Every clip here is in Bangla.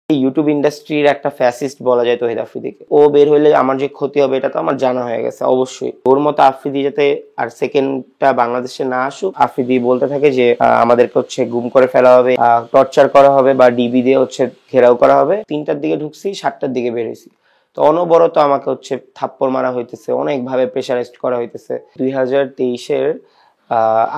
ইউটিউব ইন্ডাস্ট্রির একটা ফ্যাসিস্ট বলা যায় তহিদ আফ্রিদিকে। ও বের হইলে আমার যে ক্ষতি হবে এটা তো আমার জানা হয়ে গেছে অবশ্যই। ওর মতো আফ্রিদি যাতে আর সেকেন্ডটা বাংলাদেশে না আসুক। আফ্রিদি বলতে থাকে যে আমাদেরকে হচ্ছে গুম করে ফেলা হবে, টর্চার করা হবে, বা ডিবি দিয়ে হচ্ছে ঘেরাও করা হবে। 3টার দিকে ঢুকছি, 7টার দিকে বের হয়েছি। তো অনবরত আমাকে হচ্ছে থাপ্পড় মারা হইতেছে, অনেকভাবে প্রেশারাইজড করা হইতেছে। 2023-এর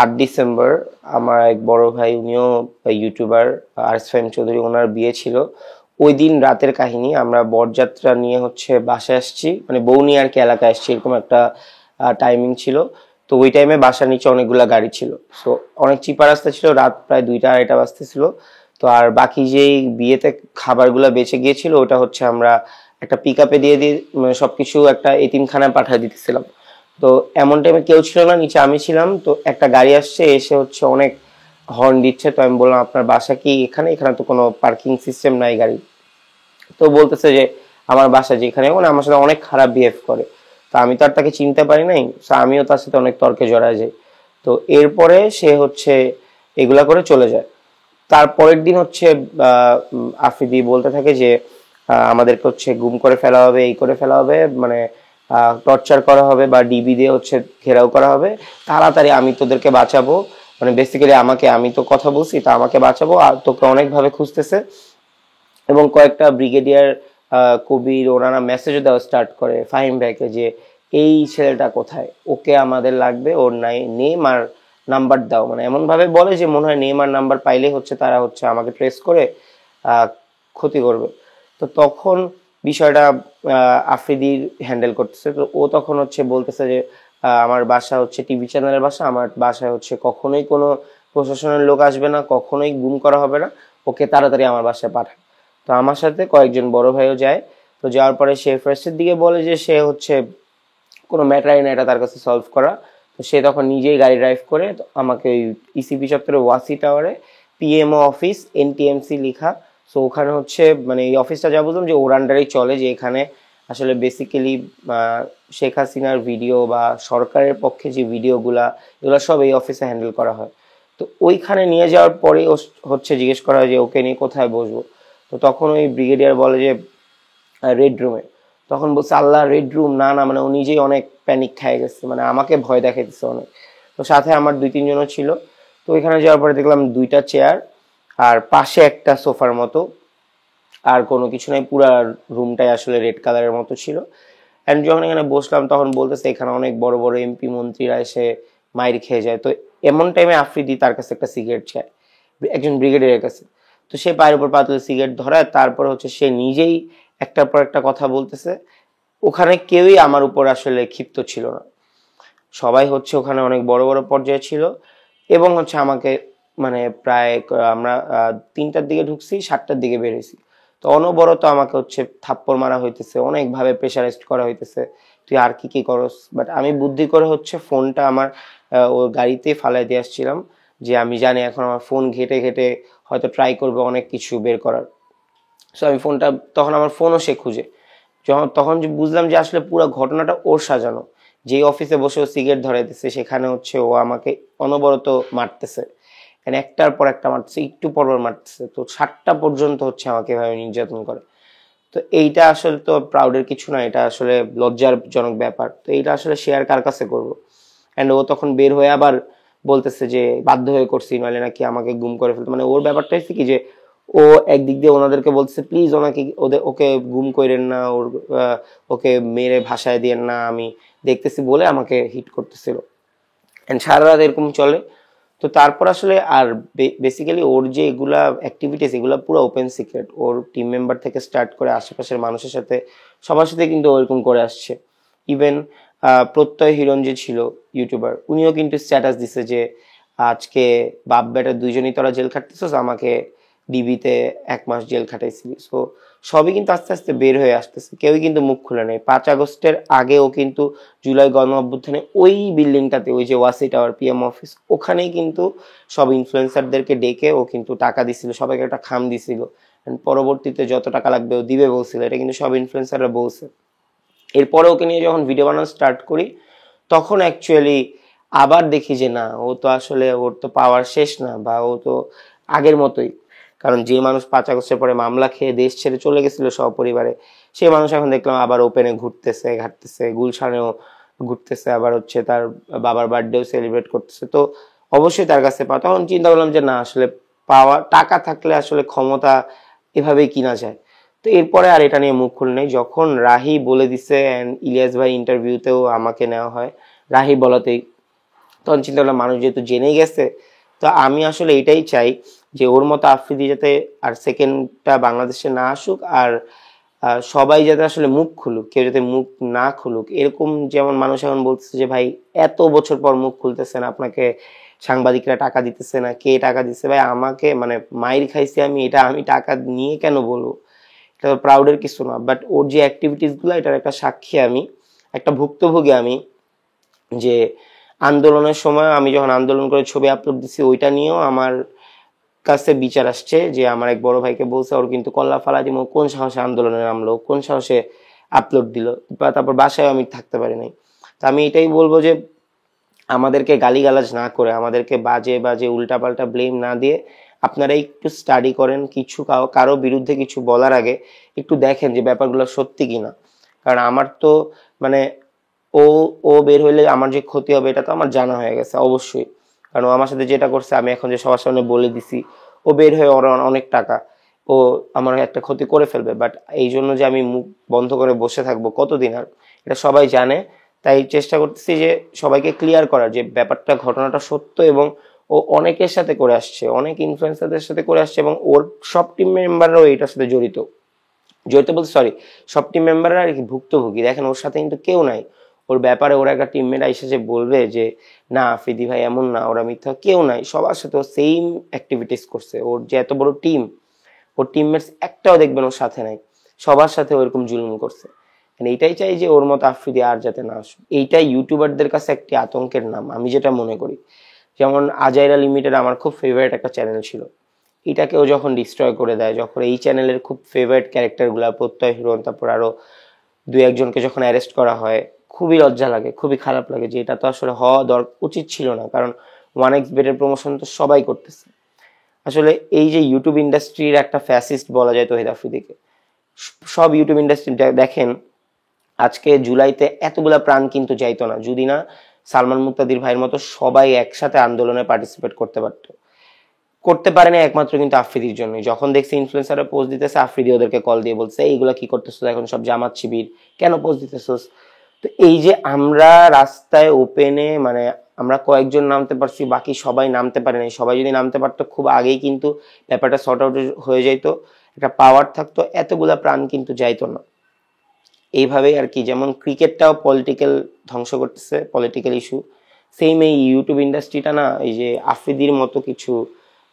8 ডিসেম্বর আমার এক বড় ভাই, উনিও ইউটিউবার, আরএস ফাহিম চৌধুরী, ওনার বিয়ে ছিল। ওই দিন রাতের কাহিনী, আমরা বরযাত্রা নিয়ে হচ্ছে বাসায় আসছি, মানে বউ নিয়ে আর কি এলাকায় আসছি, এরকম একটা টাইমিং ছিল। তো ওই টাইমে বাসার নিচে অনেকগুলা গাড়ি ছিল, সো অনেক চিপা রাস্তা ছিল, রাত প্রায় 2টা-2:30 বাজতেছিল। তো আর বাকি যেই বিয়েতে খাবারগুলো বেঁচে গিয়েছিল ওটা হচ্ছে আমরা একটা পিক আপে দিয়ে মানে সবকিছু একটা এতিমখানায় পাঠিয়ে দিতেছিলাম। তো এমন টাইমে কেউ ছিল না, নিচে আমি ছিলাম। তো একটা গাড়ি আসছে, এসে হচ্ছে অনেক হর্ন দিচ্ছে। তো আমি বললাম আপনার বাসা কি এখানে? এখানে তো কোনো পার্কিং সিস্টেম নাই গাড়ি। তো বলতেছে যে আমার বাসা যেখানে, মানে আমার সাথে অনেক খারাপ বিহেভ করে। তো আমি তো আর তাকে চিনতে পারি নাই, তো আমিও তার সাথে অনেক তর্কে জড়ায় যাই। তো এরপরে সে হচ্ছে এগুলা করে চলে যায়। তারপরের দিন হচ্ছে আফ্রিদি বলতে থাকে যে আমাদেরকে হচ্ছে গুম করে ফেলা হবে, এই করে ফেলা হবে, মানে টর্চার করা হবে, বা ডিবি দিয়ে হচ্ছে ঘেরাও করা হবে, তাড়াতাড়ি আমি তোদেরকে বাঁচাবো। মানে বেসিক্যালি আমাকে, আমি তো কথা বলছি, তা আমাকে বাঁচাবো, আর তোকে অনেকভাবে খুঁজতেছে। এবং কয়েকটা ব্রিগেডিয়ার কবির ওনারা মেসেজও দেওয়া স্টার্ট করে ফাহিম ভাইকে যে এই ছেলেটা কোথায়, ওকে আমাদের লাগবে, ওর নেম আর নাম্বার দাও। মানে এমন ভাবে বলে যে মনে হয় নেম আর নাম্বার পাইলে হচ্ছে তারা হচ্ছে আমাকে ট্রেস করে ক্ষতি করবে। তো তখন বিষয়টা আফ্রিদির হ্যান্ডেল করতেছে। তো ও তখন হচ্ছে বলতেছে যে আমার বাসা হচ্ছে টিভি চ্যানেলের বাসা, আমার বাসায় হচ্ছে কখনোই কোনো প্রশাসনের লোক আসবে না, কখনোই গুম করা হবে না, ওকে তাড়াতাড়ি আমার বাসায় পাঠায়। তো আমার সাথে কয়েকজন বড় ভাইও যায়। তো যাওয়ার পরে সে ফার্স্টের দিকে বলে যে সে হচ্ছে কোনো ম্যাটারই না এটা তার কাছে সলভ করা। তো সে তখন নিজেই গাড়ি ড্রাইভ করে আমাকে ওই ইসিপি চত্বরে ওয়াসি টাওয়ারে পিএমও অফিস এনটিএমসি লেখা, সো ওখানে হচ্ছে মানে এই অফিসটা যা বুঝলাম যে ওর আন্ডারেই চলে, যে এখানে আসলে বেসিক্যালি শেখ হাসিনার ভিডিও বা সরকারের পক্ষে যে ভিডিওগুলা, এগুলো সব এই অফিসে হ্যান্ডেল করা হয়। তো ওইখানে নিয়ে যাওয়ার পরে হচ্ছে জিজ্ঞেস করা হয় যে ওকে নিয়ে কোথায় বসবো। তো তখন ওই ব্রিগেডিয়ার বলে যে রেড রুমে। তখন বলছে আল্লাহ, রেড রুম? না না, মানে ও নিজেই অনেক প্যানিক খেয়ে গেছে, মানে আমাকে ভয় দেখাইতেছে অনেক। তো সাথে আমার 2-3 জনও ছিল। তো ওইখানে যাওয়ার পরে দেখলাম 2টা চেয়ার আর পাশে একটা সোফার মতো, আর কোনো কিছু নাই, পুরা রুমটাই আসলে রেড কালারের মতো ছিল। অ্যান্ড যখন এখানে বসলাম তখন বলতেছে এখানে অনেক বড় বড় এমপি মন্ত্রীরা এসে মাইর খেয়ে যায়। তো এমন টাইমে আফ্রিদি তার কাছে একটা সিগারেট চায়, একজন ব্রিগেডিয়ারের কাছে। তো সে পায়ের উপর পা তুলে সিগারেট ধরায়, তারপর হচ্ছে সে নিজেই একটার পর একটা কথা বলতেছে। ওখানে কেউই আমার উপর আসলে ক্ষিপ্ত ছিল না, সবাই হচ্ছে ওখানে অনেক বড় বড় পর্যায়ে ছিল। এবং হচ্ছে আমাকে মানে প্রায় আমরা 3টার দিকে ঢুকছি, 7টার দিকে বের হয়েছি। তো অনবরত আমাকে হচ্ছে থাপ্পড় মারা হইতেছে, অনেকভাবে প্রেশারাইজড করা হইতেছে, তুই আর কি কি করস। বাট আমি বুদ্ধি করে হচ্ছে ফোনটা আমার ওর গাড়িতে ফালাই দিয়ে আসছিলাম, যে আমি জানি এখন আমার ফোন ঘেটে ঘেটে হয়তো ট্রাই করবে অনেক কিছু বের করার। সো আমি ফোনটা, তখন আমার ফোনও সে খুঁজে, তখন বুঝলাম যে আসলে পুরো ঘটনাটা ওর সাজানো। যে অফিসে বসে ও সিগারেট ধরাইতেছে সেখানে হচ্ছে ও আমাকে অনবরত মারতেছে, একটার পর একটা মারতেছে, একটু পর মারতেছে। তো 7টা পর্যন্ত হচ্ছে আমাকে এভাবে নির্যাতন করে। তো এইটা আসলে তো প্রাউডের কিছু না, এটা আসলে লজ্জারজনক ব্যাপার। তো এইটা আসলে শেয়ার কার কাছে করবো? অ্যান্ড ও তখন বের হয়ে আবার বলতেছে যে বাধ্য হয়ে করছি, নইলে নাকি আমাকে গুম করে ফেলতো। মানে ওর ব্যাপারটা হচ্ছে কি যে ও একদিক দিয়ে ওনাদেরকে বলতেছে প্লিজ ওনাকে, ওকে গুম করেন না, ওকে মেরে ভাসায় দিয়েন না, আমি দেখতেছি বলে আমাকে হিট করতেছিল। এন্ড সারা রাত এরকম চলে। তো তারপর আসলে আর বেসিক্যালি ওর যে এগুলা অ্যাক্টিভিটিস, এগুলা পুরো ওপেন সিক্রেট। ওর টিম মেম্বার থেকে স্টার্ট করে আশেপাশের মানুষের সাথে, সবার সাথে কিন্তু ওরকম করে আসছে। ইভেন প্রত্যয় হিরণ যে ছিল ইউটিউবার, উনিও কিন্তু স্ট্যাটাস দিছে যে আজকে বাপ বেটা দুইজনই তোরা জেল খাটতেছিস, আমাকে ডিবিতে 1 মাস জেল খাটাইছিলি। সো সবই কিন্তু আস্তে আস্তে বের হয়ে আসতেছে, কেউই কিন্তু মুখ খুলে নেই। 5 আগস্টের আগেও কিন্তু জুলাই গণ অভ্যুত্থানে ওই বিল্ডিংটাতে, ওই যে ওয়াসি টাওয়ার পিএম অফিস, ওখানেই কিন্তু সব ইনফ্লুয়েন্সারদেরকে ডেকে ও কিন্তু টাকা দিছিল, সবাইকে একটা খাম দিছিল। পরবর্তীতে যত টাকা লাগবে ও দিবে বলছিল, এটা কিন্তু সব ইনফ্লুয়েন্সাররা বলছে। এরপরে ওকে নিয়ে যখন ভিডিও বানানো স্টার্ট করি তখন অ্যাকচুয়ালি আবার দেখি যে না, ও তো আসলে ওর তো পাওয়ার শেষ না, বা ও তো আগের মতোই। কারণ যে মানুষ 5 আগস্টের পরে মামলা খেয়ে দেশ ছেড়ে চলে গেছিল সপরিবারে, সেই মানুষ এখন দেখলাম আবার ওপেনে ঘাটতেছে, গুলশানেও ঘুরতেছে, আবার হচ্ছে তার বাবার বার্থডেও সেলিব্রেট করতেছে। তো অবশ্যই তার কাছে পাওয়া, তখন চিন্তা করলাম যে না, আসলে পাওয়া, টাকা থাকলে আসলে ক্ষমতা এভাবেই কিনা যায়। তো এরপরে আর এটা নিয়ে মুখ খুলে নেই। যখন রাহি বলে দিছে অ্যান্ড ইলিয়াস ভাই ইন্টারভিউতেও আমাকে নেওয়া হয় রাহি বলাতেই, তখন চিন্তা করলাম মানুষ যেহেতু জেনে গেছে, তো আমি আসলে এটাই চাই যে ওর মতো আফ্রিদি যাতে আর সেকেন্ডটা বাংলাদেশে না আসুক, আর সবাই যাতে আসলে মুখ খুলুক, কেউ যাতে মুখ না খুলুক। এরকম যেমন মানুষ এখন বলতেছে যে ভাই এত বছর পর মুখ খুলতেছেন, আপনাকে সাংবাদিকরা টাকা দিতেছে না, কে টাকা দিচ্ছে? ভাই আমাকে মানে মাইর খাইছি আমি, এটা আমি টাকা নিয়ে কেন বলবো? এটা প্রাউডের কিছু না, বাট ওর যে অ্যাক্টিভিটিস গুলো, এটার একটা সাক্ষী আমি, একটা ভুক্তভোগী আমি। যে আন্দোলনের সময় আমি যখন আন্দোলন করে ছবি আপলোড দিছি, ওইটা নিয়েও আমার কাছে বিচার আসছে যে আমার এক বড় ভাইকে বলছে ওর কিন্তু কল্লা ফালা দিব, কোন সাহসে আন্দোলনে নামলো, কোন সাহসে আপলোড দিল, বা তারপর বাসায় আমি থাকতে পারি নাই। তো আমি এটাই বলবো যে আমাদেরকে গালিগালাজ না করে, আমাদেরকে বাজে বাজে উল্টাপাল্টা ব্লেম না দিয়ে আপনারা একটু স্টাডি করেন, কিছু কারো বিরুদ্ধে কিছু বলার আগে একটু দেখেন যে ব্যাপারগুলো সত্যি কিনা। কারণ আমার তো মানে ও ও বের হইলে আমার যে ক্ষতি হবে এটা তো আমার জানা হয়ে গেছে অবশ্যই। কারণ ও আমার সাথে যেটা করছে, আমি এখন যে সবার সামনে বলে দিছি, ও বের হয়ে ওর অনেক টাকা, ও আমার একটা ক্ষতি করে ফেলবে। বাট এই জন্য যে আমি মুখ বন্ধ করে বসে থাকবো কতদিন আর, এটা সবাই জানে। তাই চেষ্টা করতেছি যে সবাইকে ক্লিয়ার করার যে ব্যাপারটা, ঘটনাটা সত্য, এবং ও অনেকের সাথে করে আসছে, অনেক ইনফ্লুয়েন্সারদের সাথে করে আসছে, এবং ওর সব টিম মেম্বাররাও এটার সাথে জড়িত বলতে সরি, সব টিম মেম্বাররা আর কি ভুক্তভোগী। দেখেন ওর সাথে কিন্তু কেউ নাই, ওর ব্যাপারে ওরা একটা টিমমেট এসে যে বলবে যে না আফ্রিদি ভাই এমন না, ওরা মিথ্যা, কেউ নাই, সবার সাথে ও সেম অ্যাক্টিভিটিস করছে। ওর যে এত বড় টিম, ওর টিমমেটস একটাও দেখবেন ওর সাথে নাই, সবার সাথে ওরকম জুলুম করছে। এইটাই চাই যে ওর মতো আফ্রিদি আর যাতে না আসুক। এইটাই ইউটিউবারদের কাছে একটি আতঙ্কের নাম, আমি যেটা মনে করি। যেমন আজাইরা লিমিটেড আমার খুব ফেভারিট একটা চ্যানেল ছিল, এটাকেও যখন ডিস্ট্রয় করে দেয়, যখন এই চ্যানেলের খুব ফেভারিট ক্যারেক্টারগুলা প্রত্যয় হিরোন, তারপর আরো 2-1জনকে যখন অ্যারেস্ট করা হয়, খুবই লজ্জা লাগে, খুবই খারাপ লাগে যে এটা তো আসলে হওয়া উচিত ছিল না। কারণ 1xBet এর প্রমোশন তো সবাই করতেছে। আসলে এই যে ইউটিউব ইন্ডাস্ট্রির একটা ফ্যাসিস্ট বলা যায় তহিদ আফ্রিদিকে। সব ইউটিউব ইন্ডাস্ট্রি দেখেন, আজকে জুলাইতে এতগুলা প্রাণ কিন্তু যাইতো না যদি না সালমান মুক্তাদির ভাইয়ের মতো সবাই একসাথে আন্দোলনে পার্টিসিপেট করতে পারে না, একমাত্র কিন্তু আফ্রিদির জন্য। যখন দেখছি ইনফ্লুয়েন্সাররা পোস্ট দিতেছে, আফ্রিদি ওদেরকে কল দিয়ে বলছে এইগুলা কি করতেছো, এখন সব জামাত শিবির, কেন পোস্ট দিতেছোস? তো এই যে আমরা রাস্তায় ওপেনে, মানে আমরা কয়েকজন নামতে পারছি, বাকি সবাই নামতে পারে নাই। সবাই যদি নামতে পারতো খুব আগেই কিন্তু ব্যাপারটা সর্ট আউট হয়ে যাইতো, একটা পাওয়ার থাকতো, এতগুলা প্রাণ কিন্তু যাইতো না। এইভাবেই আর কি, যেমন ক্রিকেটটাও পলিটিক্যাল ধ্বংস করতেছে, পলিটিক্যাল ইস্যু, সেম এই ইউটিউব ইন্ডাস্ট্রিটা না এই যে আফ্রিদির মতো কিছু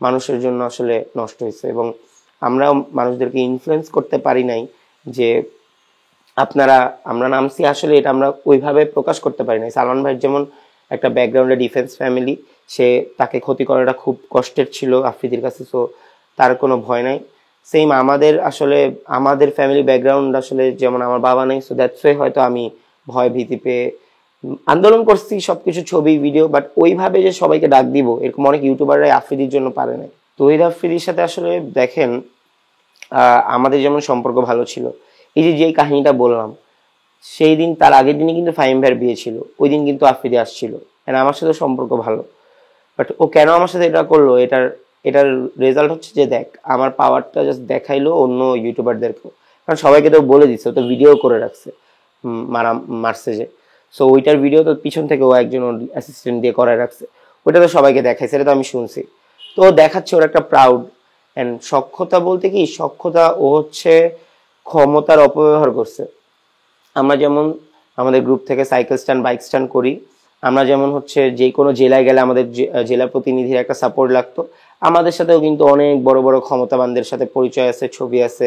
মানুষের জন্য আসলে নষ্ট হয়েছে। এবং আমরা মানুষদেরকে ইনফ্লুয়েন্স করতে পারি নাই যে আমরা নামছি, আসলে এটা আমরা ওইভাবে প্রকাশ করতে পারি নাই। সালমান ভাই যেমন একটা ব্যাকগ্রাউন্ডে ডিফেন্স ফ্যামিলি, তাকে ক্ষতি করাটা খুব কষ্টের ছিল আফ্রিদির কাছে, সো তার কোনো ভয় নাই। সেম আমাদের ফ্যামিলি ব্যাকগ্রাউন্ড আসলে, যেমন আমার বাবা নেই, সো দ্যাটস ওয়াই হয়তো আমি ভয় ভীতি পেয়ে আন্দোলন করছি, সবকিছু ছবি ভিডিও, বাট ওইভাবে যে সবাইকে ডাক দিব এরকম অনেক ইউটিউবাররাই আফ্রিদির জন্য পারে নাই। তহিদ আফ্রিদির সাথে আসলে দেখেন আমাদের যেমন সম্পর্ক ভালো ছিল, এই যেই কাহিনীটা বললাম, সেই দিন তার আগের দিনই কিন্তু ফাহিম ভাইয়ের বিয়ে ছিল, ওই দিন কিন্তু আফ্রিদি আসছিল, আমার সাথে সম্পর্ক ভালো। বাট ও কেন আমার সাথে এটা করলো, এটার রেজাল্ট হচ্ছে যে দেখ আমার পাওয়ারটা জাস্ট দেখাইলো অন্য ইউটিউবারদেরকেও। কারণ সবাইকে তো বলে দিচ্ছে, ও তো ভিডিও করে রাখছে মারছে যে, সো ওইটার ভিডিও তো পিছন থেকে ও একজন অ্যাসিস্ট্যান্ট দিয়ে করে রাখছে, ওইটা তো সবাইকে দেখায়, সেটা তো আমি শুনছি। তো ও দেখাচ্ছে ওর একটা প্রাউড অ্যান্ড সক্ষতা, বলতে কি সক্ষতা, ও হচ্ছে ক্ষমতার অপব্যবহার করছে। আমরা যেমন আমাদের গ্রুপ থেকে সাইকেল স্ট্যান্ড, বাইক স্ট্যান্ড করি, আমরা যেমন হচ্ছে যে কোনো জেলায় গেলে আমাদের জেলা প্রতিনিধির একটা সাপোর্ট লাগতো, আমাদের সাথেও কিন্তু অনেক বড় বড় ক্ষমতাবানদের সাথে পরিচয় আছে, ছবি আছে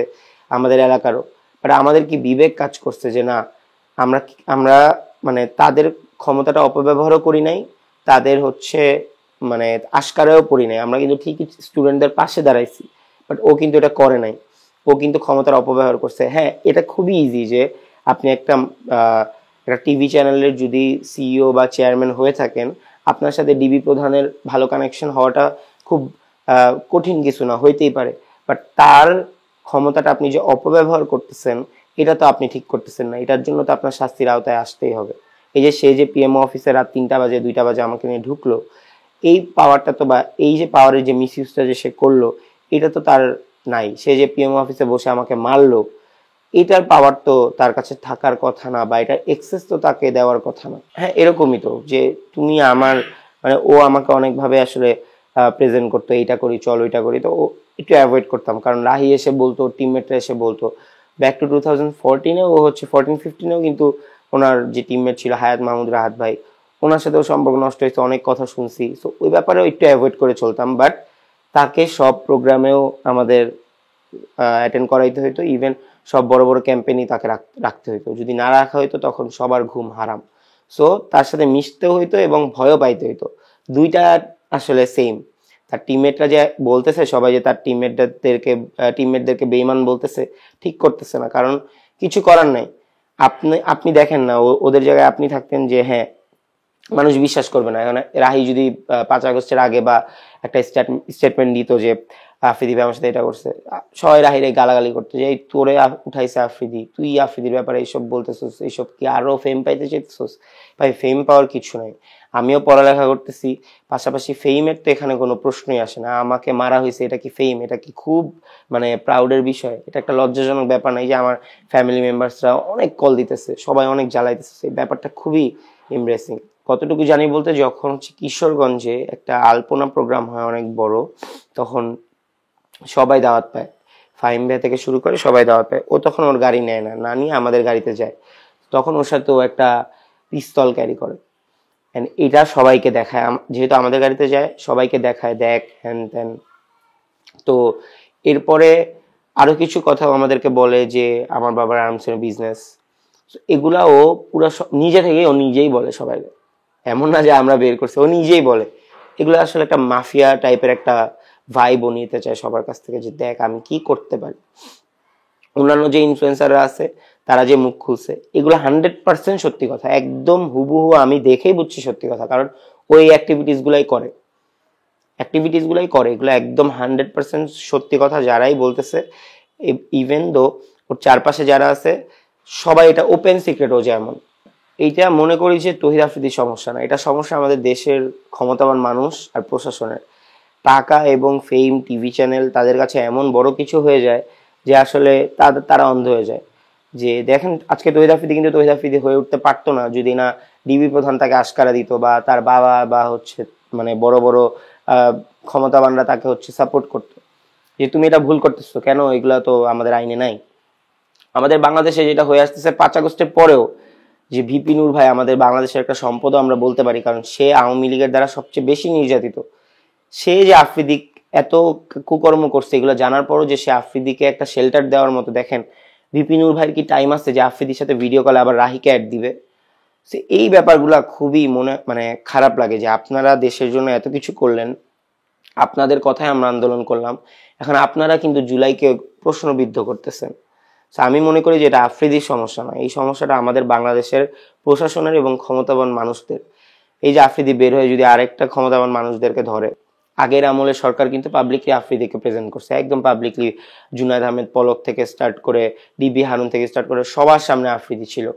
আমাদের এলাকারও। বাট আমাদের কি বিবেক কাজ করছে যে না, আমরা মানে তাদের ক্ষমতাটা অপব্যবহারও করি নাই, তাদের হচ্ছে মানে আশকারাও পড়ি নাই, আমরা কিন্তু ঠিকই স্টুডেন্টদের পাশে দাঁড়াইছি। বাট ও কিন্তু এটা করে নাই, ও কিন্তু ক্ষমতার অপব্যবহার করছে। হ্যাঁ, এটা খুবই ইজি যে আপনি একটা টিভি চ্যানেলের যদি সিইও বা চেয়ারম্যান হয়ে থাকেন, আপনার সাথে ডিবি প্রধানের ভালো কানেকশন হওয়াটা খুব কঠিন কিছু না, হইতেই পারে। বাট তার ক্ষমতাটা আপনি যে অপব্যবহার করতেছেন এটা তো আপনি ঠিক করতেছেন না, এটার জন্য তো আপনার শাস্তির আওতায় আসতেই হবে। এই যে সে যে পিএমও অফিসে রাত 3টা বাজে 2টা বাজে আমাকে নিয়ে ঢুকলো, এই পাওয়ারটা তো বা এই যে পাওয়ারের যে মিস ইউজটা যে সে করলো এটা তো তার নাই। সে যে পিএমও অফিসে বসে আমাকে মারলো, এটার পাওয়ার তো তার কাছে থাকার কথা না, বা এটার এক্সেস তো তাকে দেওয়ার কথা না। হ্যাঁ এরকমই তো, যে তুমি আমার মানে ও আমাকে অনেকভাবে আসলে প্রেজেন্ট করতো, এইটা করি চল ওইটা করি, তো ও একটু অ্যাভয়েড করতাম। কারণ রাহি এসে বলতো, টিমমেটরা এসে বলতো, ব্যাক টু 2014-এ ও হচ্ছে 14-15-এও কিন্তু ওনার যে টিমমেট ছিল হায়াত মাহমুদ রাহাত ভাই, ওনার সাথেও সম্পর্ক নষ্ট হয়েছে, অনেক কথা শুনছি। সো ওই ব্যাপারেও একটু অ্যাভয়েড করে চলতাম। বাট তাকে সব প্রোগ্রামেও আমাদের অ্যাটেন্ড করাইতে হইতো, ইভেন সব বড় বড় ক্যাম্পেইনই তাকে রাখতে হইতো, যদি না রাখা হইতো তখন সবার ঘুম হারাম। সো তার সাথে মিশতে হইতো এবং ভয়ও পাইতে হইতো, দুইটা আসলে সেম। তার টিমমেটরা যে বলতেছে সবাই যে তার টিমমেটদেরকে বেঈমান বলতেছে, ঠিক করতেছে না, কারণ কিছু করার নাই। আপনি দেখেন না, ওদের জায়গায় আপনি থাকতেন যে হ্যাঁ মানুষ বিশ্বাস করবে না। এখন রাহি যদি 5 আগস্টের আগে বা একটা স্টেটমেন্ট দিত যে আফ্রিদি ভাই আমার সাথে এটা করছে, সবাই রাহিরে গালাগালি করতো যে এই তোরে উঠাইছে আফ্রিদি, তুই আফ্রিদির ব্যাপারে এইসব বলতেছিস, এইসব কি আরো ফেম পাইতে চাইতেছিস? ভাই ফেম পাওয়ার কিছু নাই, আমিও পড়ালেখা করতেছি, পাশাপাশি ফেমের তো এখানে কোনো প্রশ্নই আসে না। আমাকে মারা হয়েছে, এটা কি ফেম? এটা কি খুব মানে প্রাউডের বিষয়? এটা একটা লজ্জাজনক ব্যাপার নাই যে আমার ফ্যামিলি মেম্বার্সরা অনেক কল দিতেছে, সবাই অনেক জ্বালাইতেছে, এই ব্যাপারটা খুবই এমব্রেসিং। কতটুকু জানি বলতে, যখন হচ্ছে কিশোরগঞ্জে একটা আলপনা প্রোগ্রাম হয় অনেক বড়, তখন সবাই দাওয়াত পায়, ফাহিম ভাই থেকে শুরু করে সবাই দাওয়াত পায়। ও তখন ওর গাড়ি নেয় না, না নিয়ে আমাদের গাড়িতে যায়। তখন ওর সাথে ও একটা পিস্তল ক্যারি করে, এটা সবাইকে দেখায়, যেহেতু আমাদের গাড়িতে যায় সবাইকে দেখায়, দেখ হ্যান ত্যান। তো এরপরে আরো কিছু কথা আমাদেরকে বলে যে আমার বাবার আর্মসের বিজনেস, এগুলা ও পুরো নিজে থেকে ও নিজেই বলে সবাইকে, এমন না যে আমরা বের করছি, ও নিজেই বলে। এগুলো আসলে একটা মাফিয়া টাইপের একটা ভাইব ও নিতে চায় সবার কাছ থেকে, যে দেখ আমি কি করতে পারি। অন্যান্য যে ইনফ্লুয়েন্সাররা আছে তারা যে মুখ খুলছে, এগুলো 100% সত্যি কথা, একদম হুবহু আমি দেখেই বুঝছি সত্যি কথা, কারণ ওই অ্যাক্টিভিটিস গুলাই করে, এগুলো একদম 100% সত্যি কথা যারাই বলতেছে। ইভেন দো ওর চারপাশে যারা আছে সবাই এটা ওপেন সিক্রেট ও যেমন। এইটা মনে করি যে তহিদ আফ্রিদির সমস্যা না, এটা সমস্যা আমাদের দেশের ক্ষমতাবান মানুষ আর প্রশাসনের। টাকা এবং ফেম, টিভি চ্যানেল তাদের কাছে এমন বড় কিছু হয়ে যায় যে আসলে তারা অন্ধ হয়ে যায়। যে দেখেন আজকে তহিদ আফ্রিদি কিন্তু তহিদ আফ্রিদি হয়ে উঠতে পারতো না যদি না ডিবি প্রধান তাকে আশকারা দিত, বা তার বাবা বা হচ্ছে মানে বড় বড় ক্ষমতাবানরা তাকে হচ্ছে সাপোর্ট করতো, যে তুমি এটা ভুল করতেছো কেন, এগুলা তো আমাদের আইনে নাই। আমাদের বাংলাদেশে যেটা হয়ে আসতেছে 5 আগস্টের পরেও, যে ভিপি নূর ভাই আমাদের বাংলাদেশের একটা সম্পদও আমরা বলতে পারি, কারণ সে আওয়ামী লীগের দ্বারা সবচেয়ে বেশি নির্যাতিত। সে যে আফ্রিদি এত কুকর্ম করছে এগুলো জানার পরও যে সে আফ্রিদিকে একটা শেল্টার দেওয়ার মতো, দেখেন ভিপি নূর ভাইয়ের কি টাইম আছে যে আফ্রিদির সাথে ভিডিও কলে আবার রাহিকে অ্যাড দিবে? এই ব্যাপারগুলা খুবই মানে খারাপ লাগে, যে আপনারা দেশের জন্য এত কিছু করলেন, আপনাদের কথায় আমরা আন্দোলন করলাম, এখন আপনারা কিন্তু জুলাইকে প্রশ্নবিদ্ধ করতেছেন। আমি মনে করি যে এটা আফ্রিদির সমস্যা না, এই সমস্যাটা আমাদের বাংলাদেশের প্রশাসনের এবং ক্ষমতাবান মানুষদের। এই যে আফ্রিদি বের হয়ে যদি আরেকটা ক্ষমতাবান মানুষদেরকে ধরে, আগের আমলে সরকার কিন্তু পাবলিকলি আফ্রিদিকে প্রেজেন্ট করছে, একদম পাবলিকলি। জুনায়েদ আহমেদ পলক থেকে স্টার্ট করে ডিবি হারুন থেকে স্টার্ট করে সবার সামনে আফ্রিদি ছিল।